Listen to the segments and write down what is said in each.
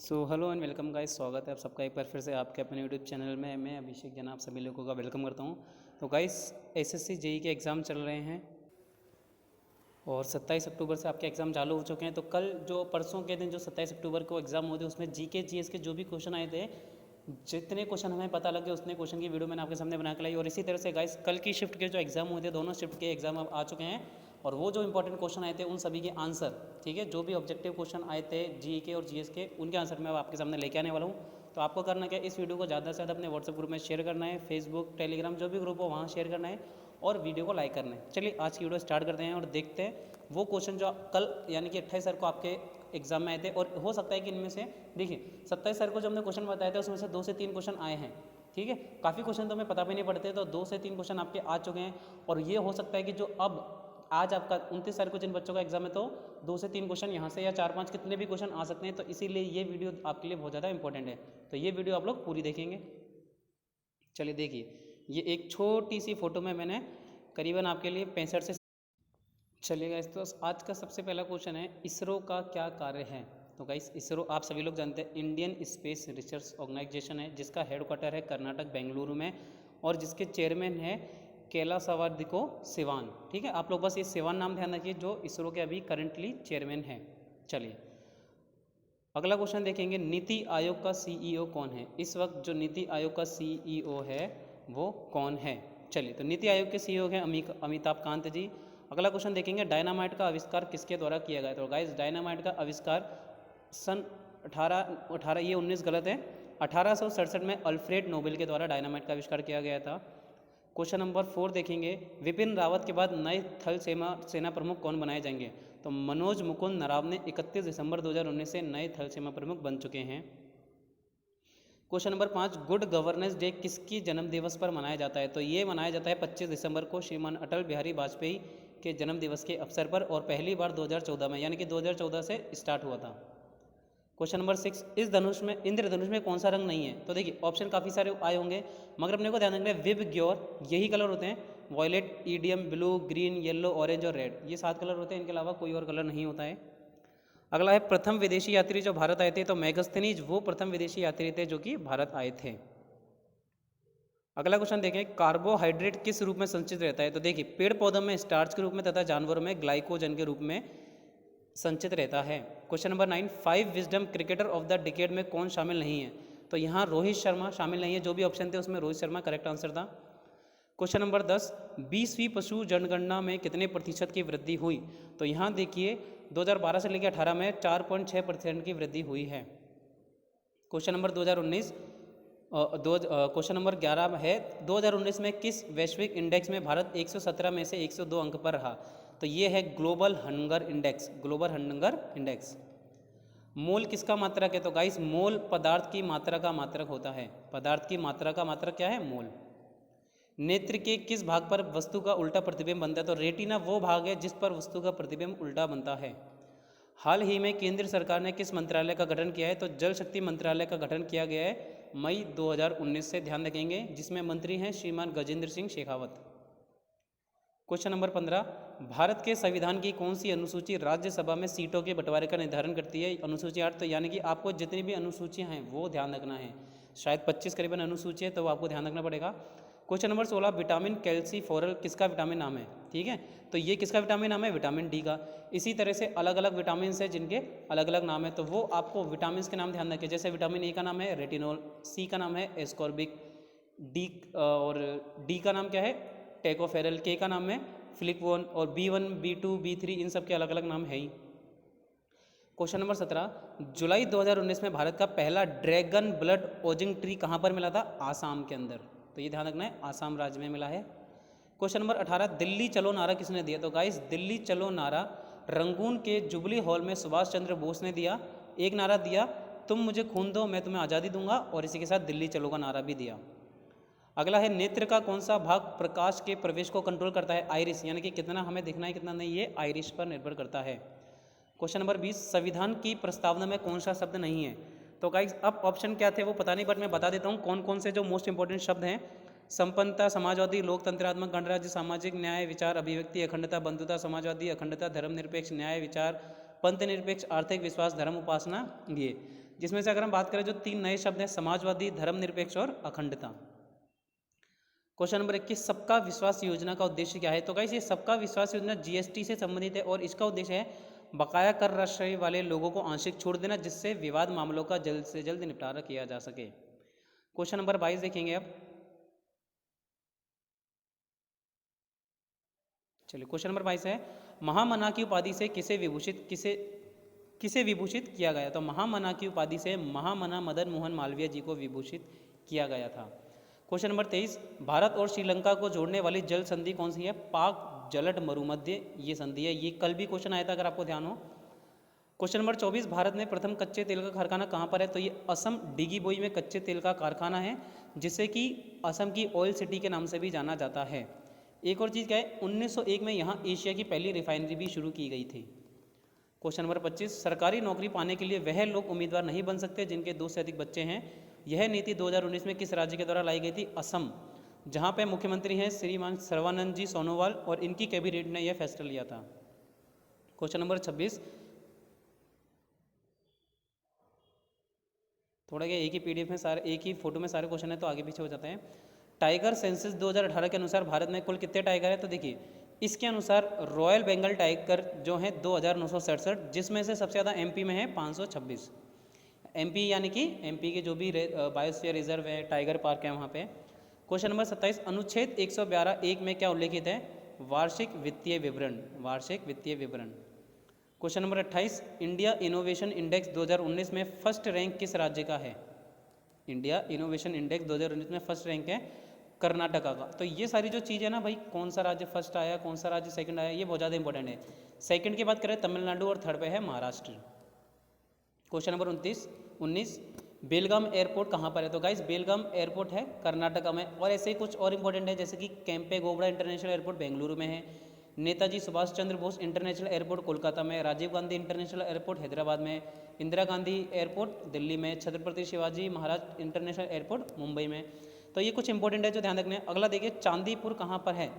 So hello and welcome guys, स्वागत है आप सबका एक बार फिर से आपके अपने यूट्यूब चैनल में। मैं अभिषेक जना आप सभी लोगों का वेलकम करता हूं। तो गाइस, एसएससी जेई के एग्ज़ाम चल रहे हैं और 27 अक्टूबर से आपके एग्ज़ाम चालू हो चुके हैं। तो कल जो परसों के दिन जो 27 अक्टूबर को एग्ज़ाम हुए थे उसमें जीके जीएस के जो भी क्वेश्चन आए थे, जितने क्वेश्चन हमें पता लगे उतने क्वेश्चन की वीडियो मैंने आपके सामने बना के लाई। और इसी तरह से गाइस, कल की शिफ्ट के जो एग्ज़ाम हुए थे दोनों शिफ्ट के एग्ज़ाम अब आ चुके हैं और वो जो इंपॉर्टेंट क्वेश्चन आए थे उन सभी के आंसर, ठीक है, जो भी ऑब्जेक्टिव क्वेश्चन आए थे जी के और जीएस के, उनके आंसर मैं अब आपके सामने लेके आने वाला हूँ। तो आपको करना क्या, इस वीडियो को ज़्यादा से ज़्यादा अपने व्हाट्सएप ग्रुप में शेयर करना है, फेसबुक टेलीग्राम जो भी ग्रुप हो वहाँ शेयर करना है और वीडियो को लाइक करना है। चलिए आज की वीडियो स्टार्ट करते हैं और देखते हैं वो क्वेश्चन जो कल यानी कि 28 तारीख को आपके एग्जाम में आए थे। और हो सकता है कि इनमें से देखिए 27 तारीख को जो हमने क्वेश्चन बताया था उसमें से 2 से 3 क्वेश्चन आए हैं, ठीक है। काफ़ी क्वेश्चन तो हमें पता भी नहीं पड़ते, तो 2 से 3 क्वेश्चन आपके आ चुके हैं। और ये हो सकता है कि जो अब आज आपका 29 तारीख को जिन बच्चों का एग्जाम है तो 2 से 3 क्वेश्चन यहाँ से या 4-5 कितने भी क्वेश्चन आ सकते हैं। तो इसीलिए ये वीडियो आपके लिए बहुत ज़्यादा इंपॉर्टेंट है, तो ये वीडियो आप लोग पूरी देखेंगे। चलिए देखिए, ये एक छोटी सी फोटो में मैंने करीबन आपके लिए 65 से चलिए गाइस, तो आज का सबसे पहला क्वेश्चन है, इसरो का क्या कार्य है। तो गाइस, इसरो आप सभी लोग जानते हैं इंडियन स्पेस रिसर्च ऑर्गेनाइजेशन है, जिसका हेडक्वार्टर है कर्नाटक बेंगलुरु में और जिसके चेयरमैन है कैलासवादिको सिवान, ठीक है। आप लोग बस ये सिवान नाम ध्यान रखिए, जो इसरो के अभी करंटली चेयरमैन है। चलिए अगला क्वेश्चन देखेंगे, नीति आयोग का सीईओ कौन है। इस वक्त जो नीति आयोग का सीईओ है वो कौन है। चलिए, तो नीति आयोग के सीईओ हैं अमिताभ कांत जी। अगला क्वेश्चन देखेंगे, डायनामाइट का आविष्कार किसके द्वारा किया गया। तो गाइस, डायनामाइट का आविष्कार सन 18 ये 19 गलत है, 1867 में अल्फ्रेड नोबेल के द्वारा डायनामाइट का आविष्कार किया गया था। क्वेश्चन नंबर 4 देखेंगे, विपिन रावत के बाद नए थल सेना प्रमुख कौन बनाए जाएंगे। तो मनोज मुकुंद नरावने 31 दिसंबर 2019 से नए थल सेना प्रमुख बन चुके हैं। Question number 5, good governance day किसकी जन्म दिवस पर मनाया जाता है। तो ये मनाया जाता है 25 दिसंबर को श्रीमान अटल बिहारी वाजपेयी के जन्म दिवस के अवसर पर और पहली बार 2014 में, यानी कि 2014 से स्टार्ट हुआ था। क्वेश्चन नंबर 6, इस धनुष में इंद्रधनुष में कौन सा रंग नहीं है। तो देखिए ऑप्शन काफ़ी सारे आए होंगे मगर अपने को ध्यान रखना है विब ग्योर यही कलर होते हैं, वॉयलेट, ईडियम, ब्लू, ग्रीन, येलो, ऑरेंज और रेड, ये 7 कलर होते हैं, इनके अलावा कोई और कलर नहीं होता है। अगला है, प्रथम विदेशी यात्री जो भारत आए थे। तो मेगस्थनीज वो प्रथम विदेशी यात्री थे जो कि भारत आए थे। अगला क्वेश्चन देखें, कार्बोहाइड्रेट किस रूप में संचित रहता है। तो देखिए पेड़ पौधों में स्टार्च के रूप में तथा जानवरों में ग्लाइकोजन के रूप में संचित रहता है। Question number 9, 5 wisdom cricketer of the decade में कौन शामिल नहीं है। तो यहाँ रोहित शर्मा शामिल नहीं है, जो भी ऑप्शन थे उसमें रोहित शर्मा करेक्ट आंसर था। क्वेश्चन नंबर 10, 20वीं पशु जनगणना में कितने प्रतिशत की वृद्धि हुई। तो यहाँ देखिए 2012 से लेकर 18 में 4.6% की वृद्धि हुई है। क्वेश्चन नंबर 2019 क्वेश्चन नंबर 11 है, 2019 में किस वैश्विक इंडेक्स में भारत 117 में से 102 अंक पर रहा। तो ये है global hunger index, global hunger index. Mole किसका मात्रक है। तो गाइस, मोल पदार्थ की मात्रा का मात्रक होता है, पदार्थ की मात्रा का मात्रक क्या है, मोल। नेत्र के किस भाग पर वस्तु का उल्टा प्रतिबिंब बनता है। तो रेटिना वो भाग है जिस पर वस्तु का प्रतिबिंब उल्टा बनता है। हाल ही में केंद्र सरकार ने किस मंत्रालय का गठन किया है। तो जल शक्ति मंत्रालय का गठन किया गया है मई 2019 से, ध्यान रखेंगे, जिसमें मंत्री हैं श्रीमान गजेंद्र सिंह शेखावत। क्वेश्चन नंबर 15, भारत के संविधान की कौन सी अनुसूची राज्यसभा में सीटों के बंटवारे का निर्धारण करती है। अनुसूची 8। तो यानी कि आपको जितनी भी अनुसूचियां हैं वो ध्यान रखना है, शायद 25 करीबन अनुसूची है, तो आपको ध्यान रखना पड़ेगा। क्वेश्चन नंबर 16, विटामिन कैल्सीफोरल किसका विटामिन नाम है, ठीक है। तो ये किसका विटामिन नाम है, विटामिन डी का। इसी तरह से अलग अलग विटामिन है जिनके अलग अलग नाम है, तो वो आपको विटामिन के नाम ध्यान रखें। जैसे विटामिन ए का नाम है रेटिनोल, सी का नाम है एस्कॉर्बिक, डी और डी का नाम क्या है, टेकोफेरल, के का नाम है फ्लिकवन और B1, B2, B3 इन सब के अलग अलग नाम है ही। क्वेश्चन नंबर 17, जुलाई 2019 में भारत का पहला ड्रैगन ब्लड ओजिंग ट्री कहाँ पर मिला था, आसाम के अंदर। तो ये ध्यान रखना है, आसाम राज्य में मिला है। क्वेश्चन नंबर 18, दिल्ली चलो नारा किसने दिया। तो गाइस, दिल्ली चलो नारा रंगून के जुबली हॉल में सुभाष चंद्र बोस ने दिया। एक नारा दिया, तुम मुझे खून दो मैं तुम्हें आज़ादी दूंगा, और इसी के साथ दिल्ली चलो का नारा भी दिया। अगला है, नेत्र का कौन सा भाग प्रकाश के प्रवेश को कंट्रोल करता है, आइरिस, यानी कि कितना हमें दिखना है कितना नहीं, ये आइरिस पर निर्भर करता है। क्वेश्चन नंबर 20, संविधान की प्रस्तावना में कौन सा शब्द नहीं है। तो गाइस, अब ऑप्शन क्या थे वो पता नहीं, बट मैं बता देता हूँ कौन कौन से जो मोस्ट इंपॉर्टेंट शब्द हैं। संपन्नता, समाजवादी, लोकतंत्रात्मक, गणराज्य, सामाजिक न्याय, विचार, अभिव्यक्ति, अखंडता, बंधुता, समाजवादी, अखंडता, धर्मनिरपेक्ष, न्याय, विचार, पंथ निरपेक्ष, आर्थिक विश्वास, धर्म, उपासना, ये। जिसमें से अगर हम बात करें जो 3 नए शब्द हैं, समाजवादी, धर्मनिरपेक्ष और अखंडता। क्वेश्चन नंबर 21, सबका विश्वास योजना का उद्देश्य क्या है? तो गाइस ये सबका विश्वास योजना जीएसटी से संबंधित है और इसका उद्देश्य है बकाया कर राशि वाले लोगों को आंशिक छूट देना, जिससे विवाद मामलों का जल्द से जल्द निपटारा किया जा सके। क्वेश्चन नंबर 22 देखेंगे अब। चलिए क्वेश्चन नंबर 22 है, महामना की उपाधि से किसे विभूषित किया गया? तो महामना की उपाधि से महामना मदन मोहन मालवीय जी को विभूषित किया गया था। क्वेश्चन नंबर 23, भारत और श्रीलंका को जोड़ने वाली जल संधि कौन सी है? पाक जलट मरुमध्य ये संधि है। ये कल भी क्वेश्चन आया था अगर आपको ध्यान हो। क्वेश्चन नंबर 24, भारत में प्रथम कच्चे तेल का कारखाना कहाँ पर है? तो ये असम डिगीबोई में कच्चे तेल का कारखाना है, जिसे कि असम की ऑयल सिटी के नाम से भी जाना जाता है। एक और चीज़ क्या है, 1901 में यहाँ एशिया की पहली रिफाइनरी भी शुरू की गई थी। क्वेश्चन नंबर 25, सरकारी नौकरी पाने के लिए वह लोग उम्मीदवार नहीं बन सकते जिनके 2 से अधिक बच्चे हैं। यह नीति 2019 में किस राज्य के द्वारा लाई गई थी? असम, जहाँ पे मुख्यमंत्री हैं श्रीमान सर्बानंद जी सोनोवाल और इनकी कैबिनेट ने यह फैसला लिया था। क्वेश्चन नंबर 26, थोड़ा क्या एक ही पीडीएफ में सारे, एक ही फोटो में सारे क्वेश्चन है तो आगे पीछे हो जाते हैं। टाइगर सेंसस 2018 के अनुसार भारत में कुल कितने टाइगर है? तो देखिए इसके अनुसार रॉयल बंगाल टाइगर जो है 2967, जिसमें से सबसे ज़्यादा एमपी में है 526। एमपी यानी कि एमपी के जो भी बायोस्फीयर रिजर्व है, टाइगर पार्क है वहाँ पे। क्वेश्चन नंबर 27, अनुच्छेद 112(1) में क्या उल्लेखित है? वार्षिक वित्तीय विवरण, वार्षिक वित्तीय विवरण। Question number 28, India innovation index 2019 में फर्स्ट रैंक किस राज्य का है? इंडिया इनोवेशन इंडेक्स 2019 में फर्स्ट रैंक है कर्नाटका का। तो ये सारी जो चीज़ है ना भाई, कौन सा राज्य फर्स्ट आया, कौन सा राज्य सेकंड आया, ये बहुत ज़्यादा इंपॉर्टेंट है। सेकंड की बात करें तमिलनाडु और थर्ड पे है महाराष्ट्र। क्वेश्चन नंबर 19, बेलगाम एयरपोर्ट कहाँ पर है? तो गाइस बेलगाम एयरपोर्ट है कर्नाटका में। और ऐसे ही कुछ और इंपॉर्टेंट है, जैसे कि कैंपे गौड़ा इंटरनेशनल एयरपोर्ट बेंगलुरु में है, नेताजी सुभाष चंद्र बोस इंटरनेशनल एयरपोर्ट कोलकाता में, राजीव गांधी इंटरनेशनल एयरपोर्ट हैदराबाद में, इंदिरा गांधी एयरपोर्ट दिल्ली में, छत्रपति शिवाजी महाराज इंटरनेशनल एयरपोर्ट मुंबई में। तो ये कुछ इंपॉर्टेंट है जो ध्यान रखना है। अगला देखिए, चांदीपुर कहाँ पर है?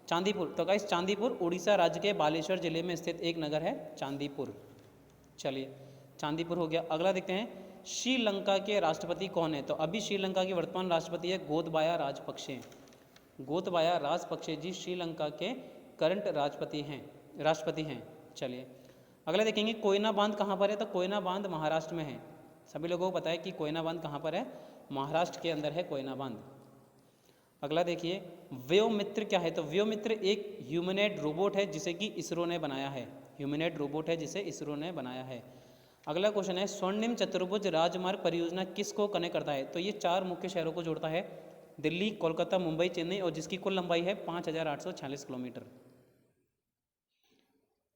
चांदीपुर, तो गाइस चांदीपुर उड़ीसा राज्य के बालेश्वर जिले में स्थित एक नगर है चांदीपुर। चलिए चांदीपुर हो गया। अगला देखते हैं, श्रीलंका के राष्ट्रपति कौन है? तो अभी श्रीलंका के वर्तमान राष्ट्रपति है गोतबाया राजपक्षे। गोतबाया राजपक्षे जी श्रीलंका के करंट राष्ट्रपति हैं। चलिए अगला देखेंगे, कोयना बांध कहाँ पर है? तो कोयना बांध महाराष्ट्र में है। सभी लोगों को पता है कि कोयना बांध कहाँ पर है? महाराष्ट्र के अंदर है कोयना बांध। अगला देखिए, व्योमित्र क्या है? तो व्योमित्र एक ह्यूमनॉइड रोबोट है जिसे कि इसरो ने बनाया है। ह्यूमनॉइड रोबोट है जिसे इसरो ने बनाया है। अगला क्वेश्चन है, स्वर्णिम चतुर्भुज राजमार्ग परियोजना किसको कनेक्ट करता है? तो ये 4 मुख्य शहरों को जोड़ता है, दिल्ली, कोलकाता, मुंबई, चेन्नई, और जिसकी कुल लंबाई है 5846 किलोमीटर।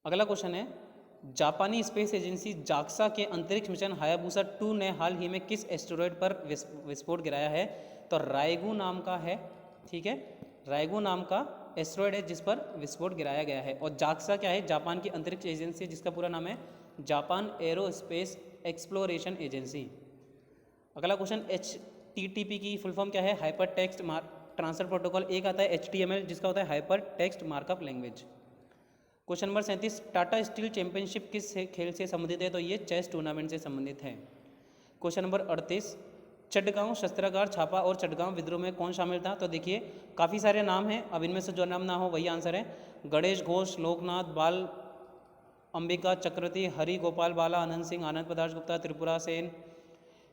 अगला क्वेश्चन है, जापानी स्पेस एजेंसी जाक्सा के अंतरिक्ष मिशन हायाबुसा 2 ने हाल ही में किस एस्टेरॉयड पर विस्फोट गिराया है? तो रायगू नाम का है, ठीक है, रायगू नाम का एस्टेरॉयड है जिस पर विस्फोट गिराया गया है। और जाक्सा क्या है? जापान की अंतरिक्ष एजेंसी जिसका पूरा नाम है जापान एरोस्पेस एक्सप्लोरेशन एजेंसी। अगला क्वेश्चन, HTTP की फुल फॉर्म क्या है? Hyper text transfer protocol. एक आता है HTML जिसका होता है hyper text markup language. Question number 37, Tata steel championship किस खेल से संबंधित है? तो ये चेस टूर्नामेंट से संबंधित है। क्वेश्चन नंबर 38, चटगांव शस्त्रागार छापा और चटगांव विद्रोह में कौन शामिल था? तो देखिए काफ़ी सारे नाम हैं, अब इनमें से जो नाम ना हो वही आंसर है। गणेश घोष, लोकनाथ बाल, अंबिका चक्रवर्ती, हरि गोपाल बाला, आनंद सिंह, आनंद प्रकाश गुप्ता, त्रिपुरा सेन,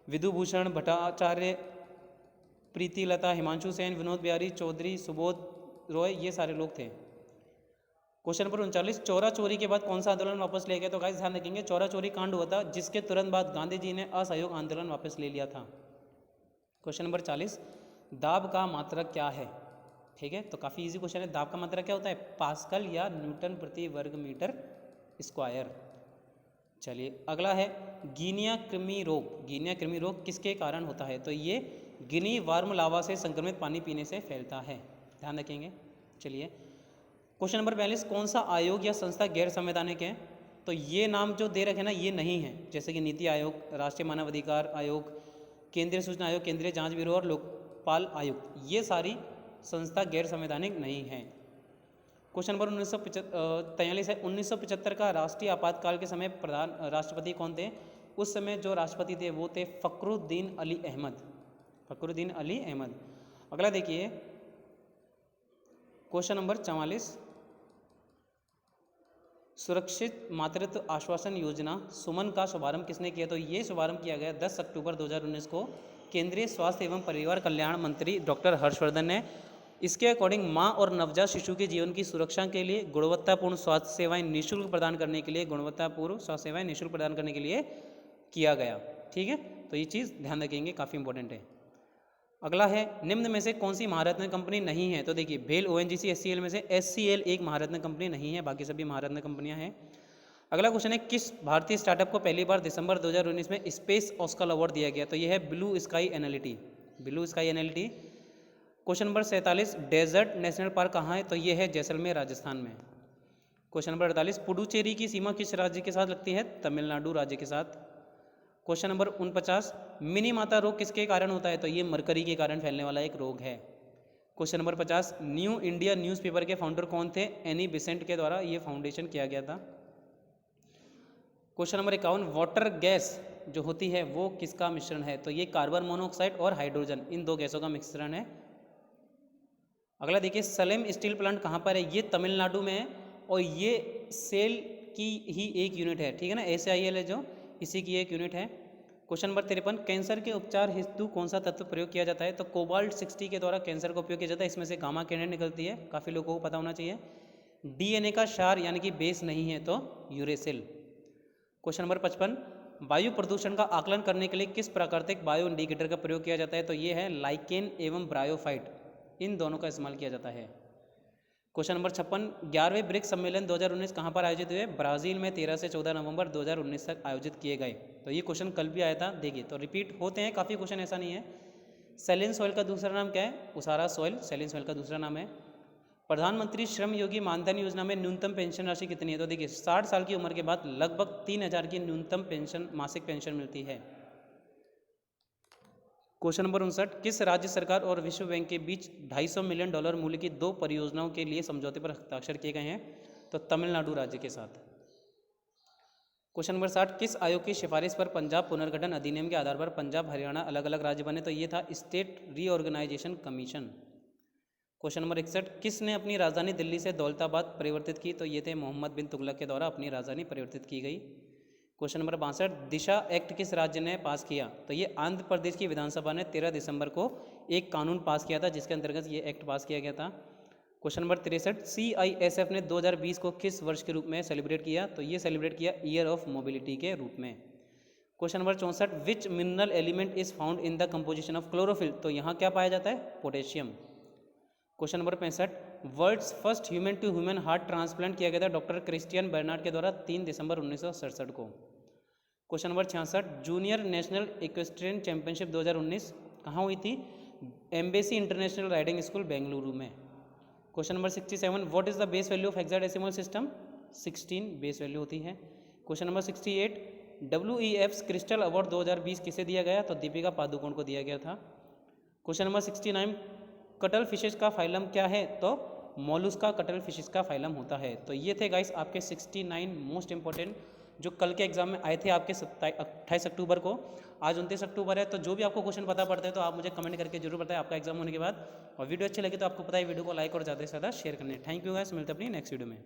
विधुभूषण भट्टाचार्य, प्रीति लता, हिमांशु सेन, विनोद बिहारी चौधरी, सुबोध रॉय, ये सारे लोग थे। क्वेश्चन नंबर 39, चौरा चोरी के बाद कौन सा आंदोलन वापस ले गया? तो गाइस ध्यान रखेंगे, चौरा चोरी कांड हुआ था जिसके तुरंत बाद गांधी जी ने असहयोग आंदोलन वापस ले लिया था। क्वेश्चन नंबर 40, दाब का मात्रक क्या है? ठीक है, तो काफ़ी इजी क्वेश्चन है। दाब का मात्रक क्या होता है? पास्कल या न्यूटन प्रति वर्ग मीटर स्क्वायर। चलिए अगला है, गिनिया कृमि रोग। गिनिया कृमि रोग किसके कारण होता है? तो ये गिनी वार्म लावा से संक्रमित पानी पीने से फैलता है, ध्यान रखेंगे। चलिए क्वेश्चन नंबर 42, कौन सा आयोग या संस्था गैर संवैधानिक है? तो ये नाम जो दे रखे ना ये नहीं है, जैसे कि नीति आयोग, राष्ट्रीय मानव अधिकार आयोग, केंद्रीय सूचना आयोग, केंद्रीय जांच ब्यूरो और लोकपाल आयोग, ये सारी संस्था गैर संवैधानिक नहीं है। क्वेश्चन नंबर 43 है, 1975 का राष्ट्रीय आपातकाल के समय प्रधान राष्ट्रपति कौन थे? उस समय जो राष्ट्रपति थे वो थे फ़खरुद्दीन अली अहमद, फ़खरुद्दीन अली अहमद। अगला देखिए क्वेश्चन नंबर 44, सुरक्षित मातृत्व आश्वासन योजना सुमन का शुभारंभ किसने किया? तो ये शुभारंभ किया गया 10 अक्टूबर 2019 को केंद्रीय स्वास्थ्य एवं परिवार कल्याण मंत्री डॉक्टर हर्षवर्धन ने। इसके अकॉर्डिंग मां और नवजात शिशु के जीवन की सुरक्षा के लिए गुणवत्तापूर्ण स्वास्थ्य सेवाएं निःशुल्क प्रदान करने के लिए, गुणवत्तापूर्ण स्वास्थ्य सेवाएं निःशुल्क प्रदान करने के लिए किया गया। ठीक है, तो ये चीज़ ध्यान रखेंगे, काफ़ी इंपॉर्टेंट है। अगला है निम्न में से कौन सी महारत्न कंपनी नहीं है? तो देखिए भेल, ओएनजीसी, एचसीएल में से एचसीएल एक महारत्न कंपनी नहीं है, बाकी सभी महारत्न कंपनियां हैं। अगला क्वेश्चन है किस भारतीय स्टार्टअप को पहली बार दिसंबर 2019 में स्पेस ऑस्कर अवार्ड दिया गया? तो यह है blue sky analytics, blue sky analytics. Question number 47, desert national park कहाँ है? तो ये है जैसलमेर, राजस्थान में। क्वेश्चन नंबर 48, पुडुचेरी की सीमा किस राज्य के साथ लगती है? तमिलनाडु राज्य के साथ। क्वेश्चन नंबर 49, मिनी माता रोग किसके कारण होता है? तो ये मरकरी के कारण फैलने वाला एक रोग है। Question number 50, new India newspaper के फाउंडर कौन थे? एनी बेसेंट के द्वारा ये फाउंडेशन किया गया था। क्वेश्चन नंबर 51, वाटर गैस जो होती है वो किसका मिश्रण है? तो ये कार्बन मोनोऑक्साइड और हाइड्रोजन, इन दो गैसों का मिश्रण है। अगला देखिए सलेम स्टील प्लांट कहाँ पर है? ये तमिलनाडु में है और ये सेल की ही एक यूनिट है। ठीक है ना, SIL है जो, इसी की एक यूनिट है। क्वेश्चन नंबर 53, कैंसर के उपचार हेतु कौन सा तत्व प्रयोग किया जाता है? तो कोबाल्ट 60 के द्वारा कैंसर का उपयोग किया जाता है। इसमें से गामा किरण निकलती है, काफ़ी लोगों को पता होना चाहिए। DNA का क्षार यानी कि बेस नहीं है तो यूरेसिल। क्वेश्चन नंबर 55, वायु प्रदूषण का आकलन करने के लिए किस प्राकृतिक बायो इंडिकेटर का प्रयोग किया जाता है? तो ये है लाइकेन एवं ब्रायोफाइट, इन दोनों का इस्तेमाल किया जाता है। क्वेश्चन नंबर 56, 11वें ब्रिक्स सम्मेलन 2019 कहाँ पर आयोजित हुए? ब्राज़ील में 13 से 14 नवंबर 2019 तक आयोजित किए गए। तो ये क्वेश्चन कल भी आया था, देखिए तो रिपीट होते हैं काफ़ी क्वेश्चन, ऐसा नहीं है। सेलिन सॉइल का दूसरा नाम क्या है? उसारा सॉइल, सेलिन सॉइल का दूसरा नाम है। प्रधानमंत्री श्रम योगी मानधन योजना में न्यूनतम पेंशन राशि कितनी है? तो देखिए 60 साल की उम्र के बाद लगभग 3000 की न्यूनतम पेंशन, मासिक पेंशन मिलती है। क्वेश्चन नंबर 59, किस राज्य सरकार और विश्व बैंक के बीच $250 मिलियन मूल्य की 2 परियोजनाओं के लिए समझौते पर हस्ताक्षर किए गए हैं? तो तमिलनाडु राज्य के साथ। क्वेश्चन नंबर 60, किस आयोग की सिफारिश पर पंजाब पुनर्गठन अधिनियम के आधार पर पंजाब हरियाणा अलग अलग राज्य बने? तो ये था State Reorganisation Commission. Question number 61, किसने अपनी राजधानी दिल्ली से दौलताबाद परिवर्तित की? तो ये थे मोहम्मद बिन तुगलक के द्वारा अपनी राजधानी परिवर्तित की गई। क्वेश्चन नंबर 62, दिशा एक्ट किस राज्य ने पास किया? तो ये आंध्र प्रदेश की विधानसभा ने 13 दिसंबर को एक कानून पास किया था जिसके अंतर्गत ये एक्ट पास किया गया था। क्वेश्चन नंबर 63, CISF ने 2020 को किस वर्ष के रूप में सेलिब्रेट किया? तो ये सेलिब्रेट किया ईयर ऑफ मोबिलिटी के रूप में। Question number 64, which mineral element is found in the composition of chlorophyll? तो यहाँ क्या पाया जाता है? Potassium. Question number 65, world's first human to human heart transplant किया गया था डॉक्टर क्रिस्टियन बर्नार्ड के द्वारा 3 दिसंबर 1967 को। Question number 66, junior national equestrian championship 2019 कहाँ हुई थी? Embassy International Riding School Bengaluru में। Question number 67, what is the base value of hexadecimal system? 16 base value होती है। Question number 68, WEF crystal award 2020 किसे दिया गया? तो दीपिका पादुकोण को दिया गया था। क्वेश्चन नंबर 69, कटल फिशेज का फाइलम क्या है? तो मोलुस्का कटल फिशेज का फाइलम होता है। तो ये थे गाइस आपके 69 मोस्ट इंपॉर्टेंट जो कल के एग्जाम में आए थे आपके 28 अक्टूबर को। आज 29 अक्टूबर है, तो जो भी आपको क्वेश्चन पता पड़ते हैं तो आप मुझे कमेंट करके जरूर बताएं आपका एग्जाम होने के बाद। और वीडियो अच्छी लगी तो आपको पता है वीडियो को लाइक और ज़्यादा से ज़्यादा शेयर करने। थैंक यू गाइस, मिलते हैं अपनी नेक्स्ट वीडियो में।